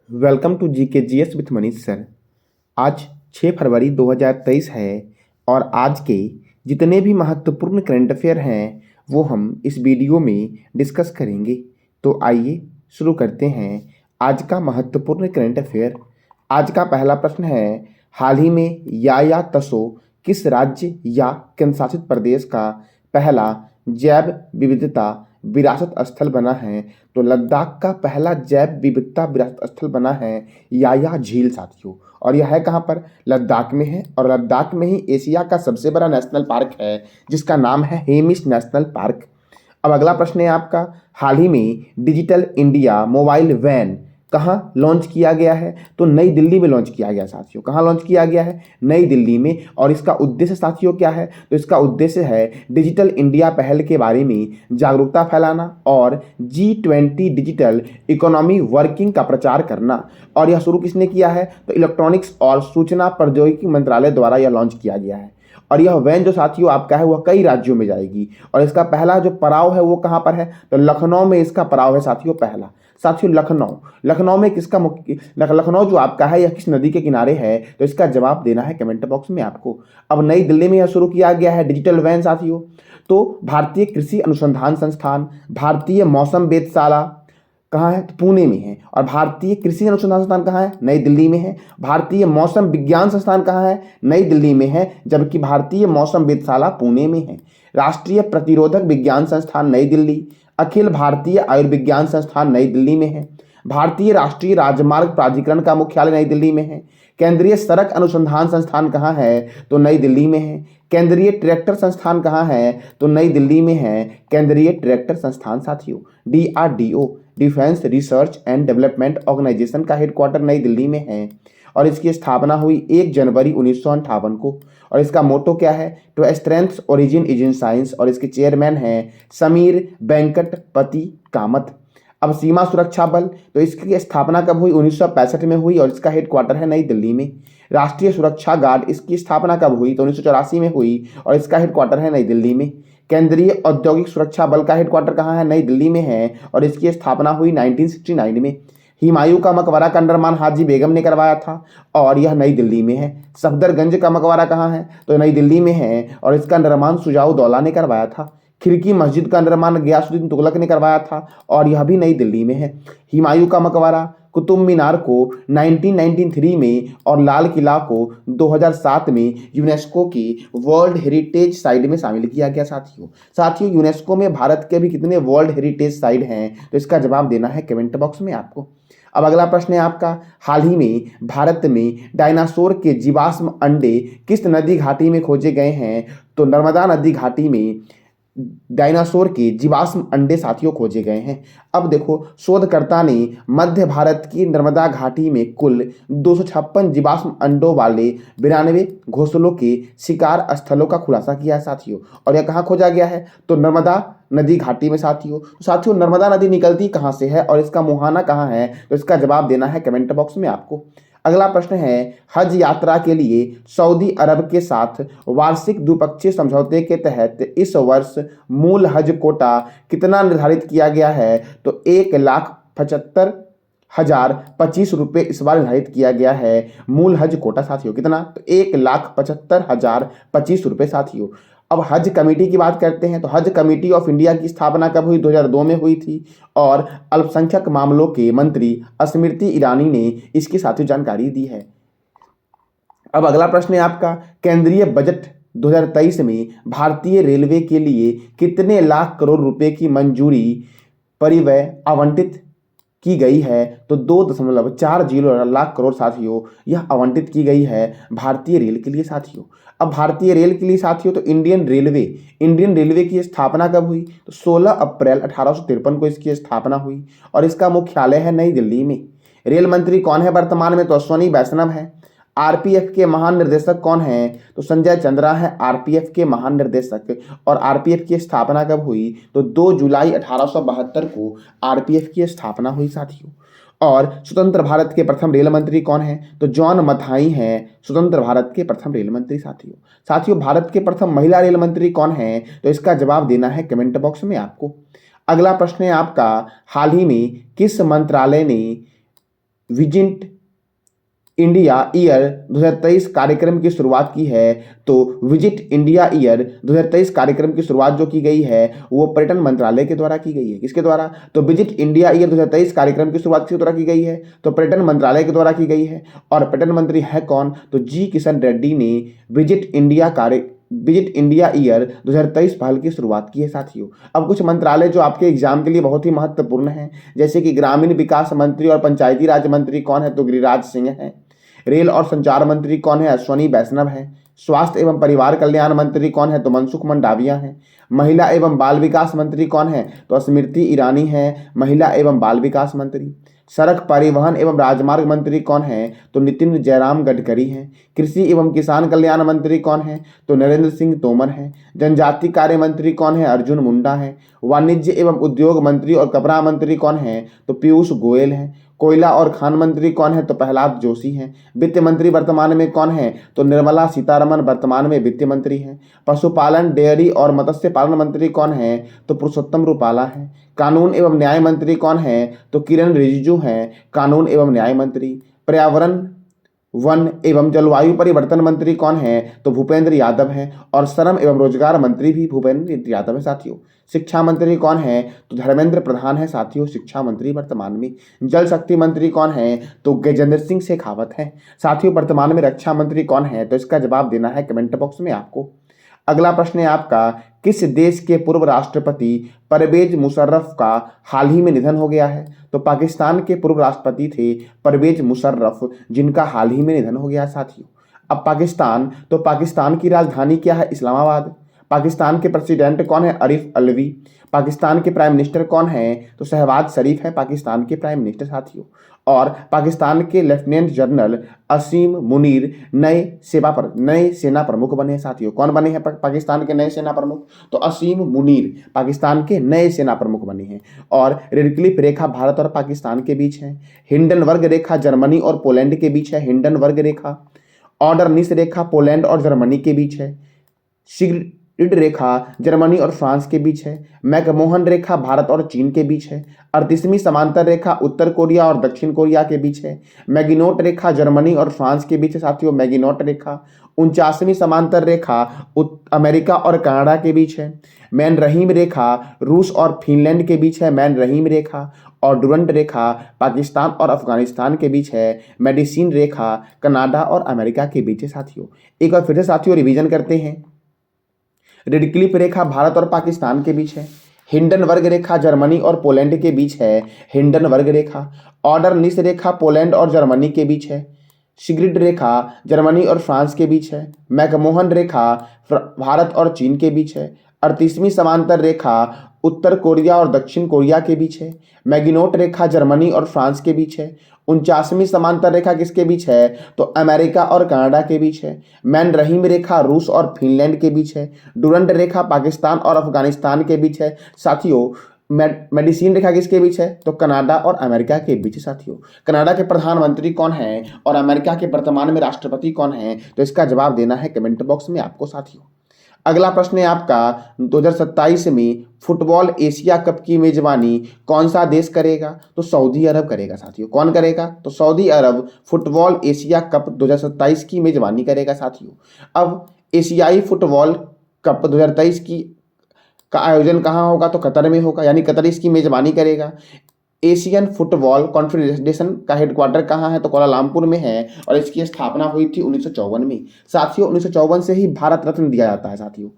Welcome to GK GS with Manish sir. आज 6 फरवरी 2023 है और आज के जितने भी महत्वपूर्ण करंट अफेयर हैं वो हम इस वीडियो में डिस्कस करेंगे। तो आइए शुरू करते हैं आज का महत्वपूर्ण करंट अफेयर। आज का पहला प्रश्न है, हाल ही में या तसो किस राज्य या केंद्रशासित प्रदेश का पहला जैव विविधता विरासत स्थल बना है? तो लद्दाख का पहला जैव विविधता विरासत स्थल बना है या झील साथियों। और यह है कहाँ पर? लद्दाख में है। और लद्दाख में ही एशिया का सबसे बड़ा नेशनल पार्क है जिसका नाम है हेमिस नेशनल पार्क। अब अगला प्रश्न है आपका, हाल ही में डिजिटल इंडिया मोबाइल वैन कहाँ लॉन्च किया गया है? तो नई दिल्ली में लॉन्च किया गया साथियों। कहाँ लॉन्च किया गया है? नई दिल्ली में। और इसका उद्देश्य साथियों क्या है? तो इसका उद्देश्य है डिजिटल इंडिया पहल के बारे में जागरूकता फैलाना और G20 डिजिटल इकोनॉमी वर्किंग का प्रचार करना। और यह शुरू किसने किया है? तो इलेक्ट्रॉनिक्स और सूचना प्रौद्योगिकी मंत्रालय द्वारा यह लॉन्च किया गया है। और यह वैन जो साथियों आपका है वह कई राज्यों में जाएगी। और इसका पहला जो पड़ाव है वो कहाँ पर है? तो लखनऊ में इसका पड़ाव है साथियों पहला। साथियों लखनऊ में किसका मुख्य लखनऊ जो आपका है यह किस नदी के किनारे है? तो इसका जवाब देना है कमेंट बॉक्स में आपको। अब नई दिल्ली में यह शुरू किया गया है डिजिटल वैन साथियों। तो भारतीय कृषि अनुसंधान संस्थान, भारतीय मौसम वेधशाला कहाँ है? तो पुणे में है। और भारतीय कृषि अनुसंधान संस्थान कहाँ है? नई दिल्ली में है। भारतीय मौसम विज्ञान संस्थान कहाँ है? नई दिल्ली में है। जबकि भारतीय मौसम वेधशाला पुणे में है। राष्ट्रीय प्रतिरोधक विज्ञान संस्थान नई दिल्ली, अखिल भारतीय आयुर्विज्ञान संस्थान नई दिल्ली में है। भारतीय राष्ट्रीय राजमार्ग प्राधिकरण का मुख्यालय नई दिल्ली में है। केंद्रीय सड़क अनुसंधान संस्थान कहाँ है? तो नई दिल्ली में है। केंद्रीय ट्रैक्टर संस्थान कहाँ है? तो नई दिल्ली में है केंद्रीय ट्रैक्टर संस्थान साथियों। DRDO defence research and development organisation का हेडक्वार्टर नई दिल्ली में है। और इसकी स्थापना हुई 1 जनवरी 1958 को। और इसका मोटो क्या है? तो strength origin is in science. और इसके चेयरमैन हैं समीर वेंकटपति कामत। अब सीमा सुरक्षा बल, तो इसकी स्थापना कब हुई? 1965 में हुई। और इसका हेडक्वार्टर है नई दिल्ली में। राष्ट्रीय सुरक्षा गार्ड, इसकी स्थापना कब हुई? तो 1984 में हुई। और इसका हेडक्वार्टर है नई दिल्ली में। केंद्रीय औद्योगिक सुरक्षा बल का हेडक्वार्टर कहाँ है? नई दिल्ली में है। और इसकी स्थापना हुई 1969 में। हुमायूं का मकबरा का निर्माण हाजी बेगम ने करवाया था और यह नई दिल्ली में है। सफदरगंज का मकबरा कहाँ है? तो नई दिल्ली में है। और इसका निर्माण शुजाउद्दौला ने करवाया था। खिड़की मस्जिद का निर्माण गयासुद्दीन तुगलक ने करवाया था और यह भी नई दिल्ली में है। हुमायूं का मकबरा, कुतुब मीनार को 1993 में और लाल किला को 2007 में यूनेस्को की वर्ल्ड हेरिटेज साइट में शामिल किया गया साथियों यूनेस्को में भारत के भी कितने वर्ल्ड हेरिटेज साइट हैं? तो इसका जवाब देना है कमेंट बॉक्स में आपको। अब अगला प्रश्न है आपका, हाल ही में भारत में डायनासोर के जीवाश्म अंडे किस नदी घाटी में खोजे गए हैं? तो नर्मदा नदी घाटी में डायनासोर के जीवाश्म अंडे साथियों खोजे गए हैं। अब देखो, शोधकर्ता ने मध्य भारत की नर्मदा घाटी में कुल 256 जीवाश्म अंडों वाले 92 घोंसलों के शिकार स्थलों का खुलासा किया है साथियों। और यह कहाँ खोजा गया है? तो नर्मदा नदी घाटी में साथियों नर्मदा नदी निकलती कहाँ से है और इसका मुहाना कहाँ है? तो इसका जवाब देना है कमेंट बॉक्स में आपको। अगला प्रश्न है, हज यात्रा के लिए सऊदी अरब के साथ वार्षिक द्विपक्षीय समझौते के तहत इस वर्ष मूल हज कोटा कितना निर्धारित किया गया है? तो 1,75,025 इस बार निर्धारित किया गया है मूल हज कोटा साथियों। कितना? तो 1,75,025 साथियों। अब हज कमेटी की बात करते हैं तो हज कमेटी ऑफ इंडिया की स्थापना कब हुई? 2002 में हुई थी। और अल्पसंख्यक मामलों के मंत्री स्मृति ईरानी ने इसकी साथियों जानकारी दी है। अब अगला प्रश्न है आपका, केंद्रीय बजट 2023 में भारतीय रेलवे के लिए कितने लाख करोड़ रुपए की मंजूरी परिव्यय आवंटित की गई है? तो 2.40 लाख करोड़ साथियों यह आवंटित की गई है भारतीय रेल के लिए साथियों। अब भारतीय रेल के लिए साथियों तो इंडियन रेलवे की स्थापना कब हुई? तो 16 अप्रैल 1853 को इसकी स्थापना हुई। और इसका मुख्यालय है नई दिल्ली में। रेल मंत्री कौन है वर्तमान में? तो अश्वनी वैष्णव है। आरपीएफ के महानिर्देशक कौन हैं? तो संजय चंद्रा है आरपीएफ के महानिर्देशक। और आरपीएफ की स्थापना कब हुई? तो 2 जुलाई 1872 को आरपीएफ की स्थापना हुई साथियों। और स्वतंत्र भारत के प्रथम रेल मंत्री कौन है? तो जॉन मथाई हैं स्वतंत्र भारत के प्रथम रेल मंत्री साथियों भारत के प्रथम महिला रेल मंत्री कौन है? तो इसका जवाब देना है कमेंट बॉक्स में आपको। अगला प्रश्न है आपका, हाल ही में किस मंत्रालय ने विजिट इंडिया ईयर 2023 कार्यक्रम की शुरुआत की है। तो विजिट इंडिया ईयर 2023 कार्यक्रम की शुरुआत जो की गई है वो पर्यटन मंत्रालय के द्वारा की गई है। किसके द्वारा? तो विजिट इंडिया ईयर 2023 कार्यक्रम की शुरुआत किसके द्वारा की गई है? तो पर्यटन मंत्रालय के द्वारा की गई है। और पर्यटन मंत्री है कौन? तो जी किशन रेड्डी ने विजिट इंडिया ईयर 2023 पहल की शुरुआत की है साथियों। अब कुछ मंत्रालय जो आपके एग्जाम के लिए बहुत ही महत्वपूर्ण हैं, जैसे कि ग्रामीण विकास मंत्री और पंचायती राज मंत्री कौन है? तो गिरिराज सिंह है। रेल और संचार मंत्री कौन है? अश्वनी वैष्णव है। स्वास्थ्य एवं परिवार कल्याण मंत्री कौन है? तो मनसुख मंडाविया है। महिला एवं बाल विकास मंत्री कौन है? तो स्मृति ईरानी है, महिला एवं बाल विकास मंत्री। सड़क परिवहन एवं राजमार्ग मंत्री कौन है? तो नितिन जयराम गडकरी हैं। कृषि एवं किसान कल्याण मंत्री कौन है? तो नरेंद्र सिंह तोमर हैं। जनजाति कार्य मंत्री कौन है? अर्जुन मुंडा है। वाणिज्य एवं उद्योग मंत्री और कपड़ा मंत्री कौन है? तो पीयूष गोयल हैं। कोयला और खान मंत्री कौन है? तो प्रहलाद जोशी हैं। वित्त मंत्री वर्तमान में कौन है? तो निर्मला सीतारमण वर्तमान में वित्त मंत्री हैं। पशुपालन, डेयरी और मत्स्य पालन मंत्री कौन है? तो पुरुषोत्तम रूपाला हैं। कानून एवं न्याय मंत्री कौन है? तो किरण रिजिजू हैं, कानून एवं न्याय मंत्री। पर्यावरण, वन एवं जलवायु परिवर्तन मंत्री कौन है? तो भूपेंद्र यादव हैं। और श्रम एवं रोजगार मंत्री भी भूपेंद्र यादव है साथियों। शिक्षा मंत्री कौन है? तो धर्मेंद्र प्रधान है साथियों, शिक्षा मंत्री वर्तमान में। जल शक्ति मंत्री कौन है? तो गजेंद्र सिंह शेखावत है साथियों। वर्तमान में रक्षा मंत्री कौन है? तो इसका जवाब देना है कमेंट बॉक्स में आपको। अगला प्रश्न है आपका, किस देश के पूर्व राष्ट्रपति परवेज मुशर्रफ का हाल ही में निधन हो गया है? तो पाकिस्तान के पूर्व राष्ट्रपति थे परवेज मुशर्रफ, जिनका हाल ही में निधन हो गया साथियों। अब पाकिस्तान, तो पाकिस्तान की राजधानी क्या है? इस्लामाबाद। पाकिस्तान के प्रेसिडेंट कौन है? आरिफ अलवी। पाकिस्तान के प्राइम मिनिस्टर कौन है? तो शहबाज शरीफ है पाकिस्तान के प्राइम मिनिस्टर साथियों। और पाकिस्तान के लेफ्टिनेंट जनरल असीम मुनीर नए सेना प्रमुख बने हैं साथियों। कौन बने हैं पाकिस्तान के नए सेना प्रमुख? तो असीम मुनीर पाकिस्तान के नए सेना प्रमुख बने हैं। और रेड क्लिफ रेखा भारत और पाकिस्तान के बीच है। हिंडनबर्ग रेखा जर्मनी और पोलैंड के बीच है, हिंडनबर्ग रेखा। ऑर्डरनिस रेखा पोलैंड और जर्मनी के बीच है। सिग्रिड रेखा जर्मनी और फ्रांस के बीच है। मैकमोहन रेखा भारत और चीन के बीच है। 38वीं समांतर रेखा उत्तर कोरिया और दक्षिण कोरिया के बीच है। मैगिनोट रेखा जर्मनी और फ्रांस के बीच है साथियों, मैगिनोट रेखा। 49वीं समांतर रेखा अमेरिका और कनाडा के बीच है। मैनरहीम रेखा रूस और फिनलैंड के बीच है, मैनरहीम रेखा। और डुरंट रेखा पाकिस्तान और अफगानिस्तान के बीच है। मेडिसिन रेखा कनाडा और अमेरिका के बीच है साथियों। एक बार फिर से साथियों रिवीजन करते हैं। रेड क्लिफ रेखा भारत और पाकिस्तान के बीच है। हिंडनबर्ग रेखा जर्मनी और पोलैंड के बीच है, हिंडनबर्ग रेखा। ऑर्डरनिस रेखा पोलैंड और जर्मनी के बीच है। सिग्रिड रेखा जर्मनी और फ्रांस के बीच है। मैकमोहन रेखा भारत और चीन के बीच है। 38वीं समांतर रेखा उत्तर कोरिया और दक्षिण कोरिया के बीच है। मैगिनोट रेखा जर्मनी और फ्रांस के बीच है। 49वीं समांतर रेखा किसके बीच है? तो अमेरिका और कनाडा के बीच है। मैनरहीम रेखा रूस और फिनलैंड के बीच है। डुरंट रेखा पाकिस्तान और अफगानिस्तान के बीच है साथियों। मेडिसिन रेखा किसके बीच है? तो कनाडा और अमेरिका के बीच साथियों। कनाडा के प्रधानमंत्री कौन है और अमेरिका के वर्तमान में राष्ट्रपति कौन है? तो इसका जवाब देना है कमेंट बॉक्स में आपको साथियों। अगला प्रश्न है आपका, 2027 में फुटबॉल एशिया कप की मेजबानी कौन सा देश करेगा? तो सऊदी अरब करेगा साथियों। कौन करेगा? तो सऊदी अरब फुटबॉल एशिया कप 2027 की मेजबानी करेगा साथियों। अब एशियाई फुटबॉल कप 2023 का आयोजन कहाँ होगा? तो कतर में होगा, यानी कतर इसकी मेजबानी करेगा। एशियन फुटबॉल कॉन्फेडरेशन का हेडक्वार्टर कहाँ है? तो कोलालमपुर में है। और इसकी स्थापना हुई थी 1954 में साथियों। 1954 से ही भारत रत्न दिया जाता है साथियों।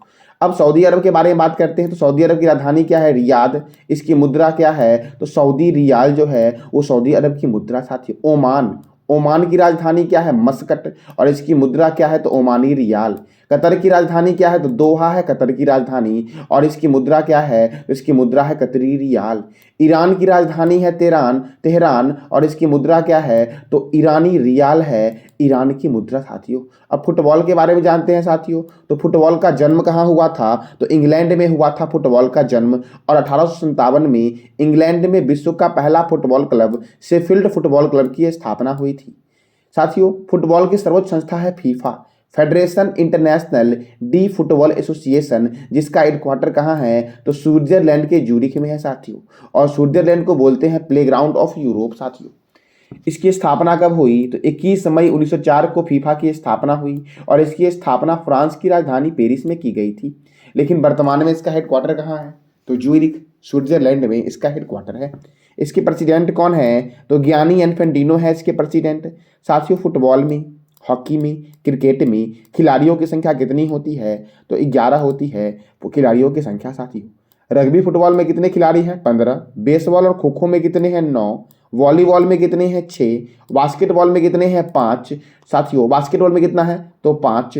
अब सऊदी अरब के बारे में बात करते हैं। तो सऊदी अरब की राजधानी क्या है? रियाद। इसकी मुद्रा क्या है? तो सऊदी रियाल जो है वो सऊदी अरब की मुद्रा साथियों। ओमान की राजधानी क्या है? मस्कट। और इसकी मुद्रा क्या है? तो ओमानी रियाल। कतर की राजधानी क्या है? तो दोहा है कतर की राजधानी। और इसकी मुद्रा क्या है? तो इसकी मुद्रा है कतरी रियाल। ईरान की राजधानी है तेहरान। और इसकी मुद्रा क्या है? तो ईरानी रियाल है ईरान की मुद्रा साथियों। अब फुटबॉल के बारे में जानते हैं साथियों। तो फुटबॉल का जन्म कहाँ हुआ था? तो इंग्लैंड में हुआ था फुटबॉल का जन्म। और 1857 में इंग्लैंड में विश्व का पहला football club Sheffield football club की स्थापना हुई थी साथियों। फुटबॉल की सर्वोच्च संस्था है FIFA, federation international D football association, जिसका हेडक्वार्टर कहाँ है? तो स्विट्जरलैंड के ज्यूरिख में है साथियों। और स्विट्जरलैंड को बोलते हैं प्लेग्राउंड ऑफ यूरोप साथियों। इसकी स्थापना कब हुई? तो 21 मई 1904 को फीफा की स्थापना हुई और इसकी स्थापना फ्रांस की राजधानी पेरिस में की गई थी। लेकिन वर्तमान में इसका हेडक्वार्टर कहाँ है? तो ज्यूरिख स्विट्जरलैंड में इसका हेडक्वार्टर है। इसके प्रेसिडेंट कौन है? तो गियानी इन्फेंटिनो है इसके प्रेसिडेंट। साथियों, फुटबॉल में, हॉकी में, क्रिकेट में खिलाड़ियों की संख्या कितनी होती है? तो 11 होती है खिलाड़ियों की संख्या साथियों। रग्बी फुटबॉल में कितने खिलाड़ी हैं? 15। बेसबॉल और खो खो में कितने हैं? 9। वॉलीबॉल में कितने हैं? 6। बास्केटबॉल में कितने हैं? 5। साथियों, बास्केटबॉल में कितना है? तो 5।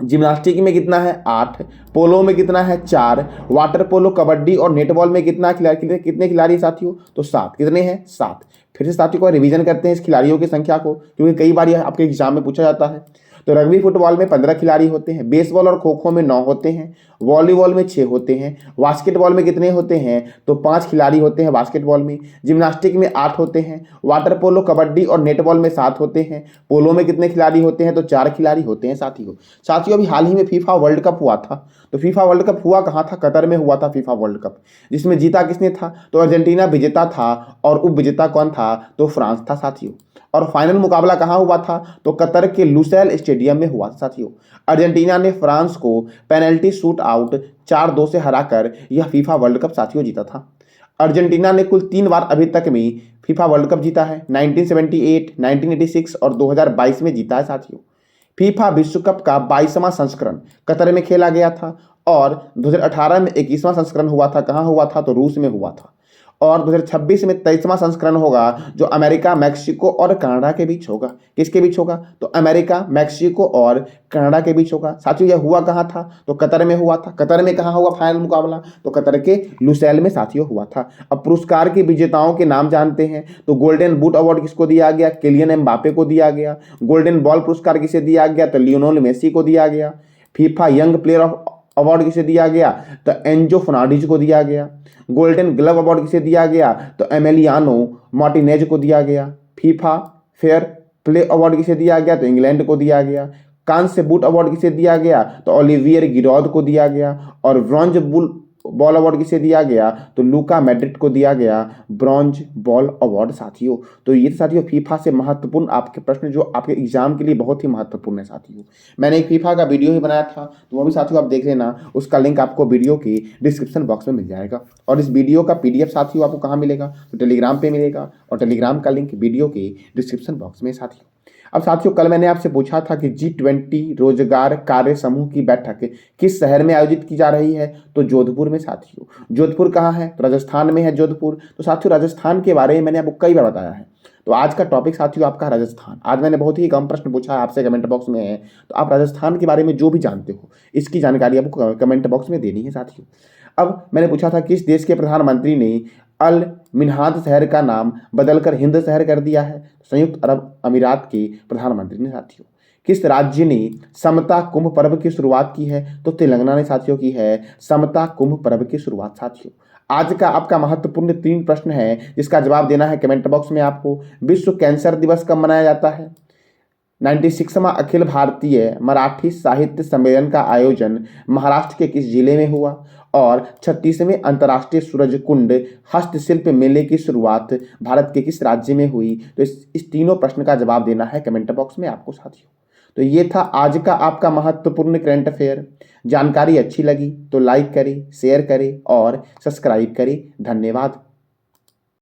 जिम्नास्टिक में कितना है? 8। पोलो में कितना है? 4। वाटर पोलो, कबड्डी और नेटबॉल में कितने खिलाड़ी साथियों? तो 7। कितने हैं? 7। फिर से साथियों को रिवीजन करते हैं इस खिलाड़ियों की संख्या को, क्योंकि कई बार यह आपके एग्जाम में पूछा जाता है। तो रग्बी फुटबॉल में 15 खिलाड़ी होते हैं, बेसबॉल और खो खो में 9 होते हैं, वॉलीबॉल में 6 होते हैं, बास्केटबॉल में कितने होते हैं? तो 5 खिलाड़ी होते हैं बास्केटबॉल में, जिम्नास्टिक में 8 होते हैं, वाटर पोलो, कबड्डी और नेटबॉल में 7 होते हैं, पोलो में कितने खिलाड़ी होते हैं? तो 4 खिलाड़ी होते हैं साथियों। अभी हाल ही में फीफा वर्ल्ड कप हुआ था। तो फीफा वर्ल्ड कप हुआ कहाँ था? कतर में हुआ था फीफा वर्ल्ड कप, जिसमें जीता किसने था? तो अर्जेंटीना विजेता था और उप विजेता कौन था? तो फ्रांस था साथियों। और फाइनल मुकाबला कहाँ हुआ था? तो कतर के लुसैल स्टेडियम में हुआ था साथियों। अर्जेंटीना ने फ्रांस को पेनल्टी शूट आउट 4-2 से हराकर यह फीफा वर्ल्ड कप साथियों जीता था। अर्जेंटीना ने कुल 3 बार अभी तक में फीफा वर्ल्ड कप जीता है। 1978, 1986 और 2022 में जीता है साथियों। फीफा विश्व कप का 22वां संस्करण कतर में खेला गया था और 2018 में 21वां संस्करण हुआ था। कहाँ हुआ था? तो रूस में हुआ था। और 2026 में 23वां संस्करण होगा, जो अमेरिका, मैक्सिको और कनाडा के बीच होगा। किसके बीच होगा? तो अमेरिका, मैक्सिको और कनाडा के बीच होगा साथियों। यह हुआ कहाँ था? तो कतर में हुआ था। कतर में कहाँ हुआ फाइनल मुकाबला? तो कतर के लुसैल में साथियों हुआ था। अब पुरस्कार के विजेताओं के नाम जानते हैं। तो गोल्डन बूट अवार्ड किसको दिया गया? किलियन एम्बापे को दिया गया। गोल्डन बॉल पुरस्कार किसे दिया गया? तो लियोनेल मेसी को दिया गया। FIFA young player of award किसे दिया गया? तो एंजो फर्नांडिज को दिया गया। गोल्डन ग्लव अवार्ड किसे दिया गया? तो एमेलियानो मार्टिनेज को दिया गया। फीफा फेयर प्ले अवार्ड किसे दिया गया? तो इंग्लैंड को दिया गया। कांस्य बूट अवार्ड किसे दिया गया? तो ओलिवियर गिरौद को दिया गया। और ब्रॉन्ज बॉल अवार्ड किसे दिया गया? तो लूका मैड्रिड को दिया गया ब्रॉन्ज बॉल अवार्ड साथियों। तो ये साथियों फीफा से महत्वपूर्ण आपके प्रश्न जो आपके एग्जाम के लिए बहुत ही महत्वपूर्ण है साथियों। मैंने एक फीफा का वीडियो ही बनाया था, तो वो भी साथियों आप देख लेना। उसका लिंक आपको वीडियो के डिस्क्रिप्शन बॉक्स में मिल जाएगा। और इस वीडियो का PDF साथियों आपको कहाँ मिलेगा? तो टेलीग्राम पे मिलेगा, और टेलीग्राम का लिंक वीडियो के डिस्क्रिप्शन बॉक्स में साथियों। अब साथियों, कल मैंने आपसे पूछा था कि G20 रोजगार कार्य समूह की बैठक किस शहर में आयोजित की जा रही है? तो जोधपुर में साथियों। जोधपुर कहाँ है? तो राजस्थान में है जोधपुर। तो साथियों, राजस्थान के बारे में मैंने आपको कई बार बताया है। तो आज का टॉपिक साथियों आपका राजस्थान। आज मैंने बहुत ही कम प्रश्न पूछा है आपसे, कमेंट बॉक्स में है। तो आप राजस्थान के बारे में जो भी जानते हो, इसकी जानकारी आपको कमेंट बॉक्स में देनी है साथियों। अब मैंने पूछा था किस देश के प्रधानमंत्री ने अल मिन्हाद शहर का नाम बदलकर हिंद शहर कर दिया है? संयुक्त अरब अमीरात के प्रधानमंत्री ने साथियों। किस राज्य ने समता कुंभ पर्व की शुरुआत की है? तो तेलंगाना ने साथियों की है समता कुंभ पर्व की शुरुआत साथियों। आज का आपका महत्वपूर्ण 3 प्रश्न है, जिसका जवाब देना है कमेंट बॉक्स में आपको। विश्व कैंसर दिवस कब मनाया जाता है? 96वां अखिल भारतीय मराठी साहित्य सम्मेलन का आयोजन महाराष्ट्र के किस जिले में हुआ? और 36वें अंतर्राष्ट्रीय सूरजकुंड हस्तशिल्प मेले की शुरुआत भारत के किस राज्य में हुई? तो इस तीनों प्रश्न का जवाब देना है कमेंट बॉक्स में आपको साथियों। तो ये था आज का आपका महत्वपूर्ण करंट अफेयर। जानकारी अच्छी लगी तो लाइक करें, शेयर करें और सब्सक्राइब करें। धन्यवाद।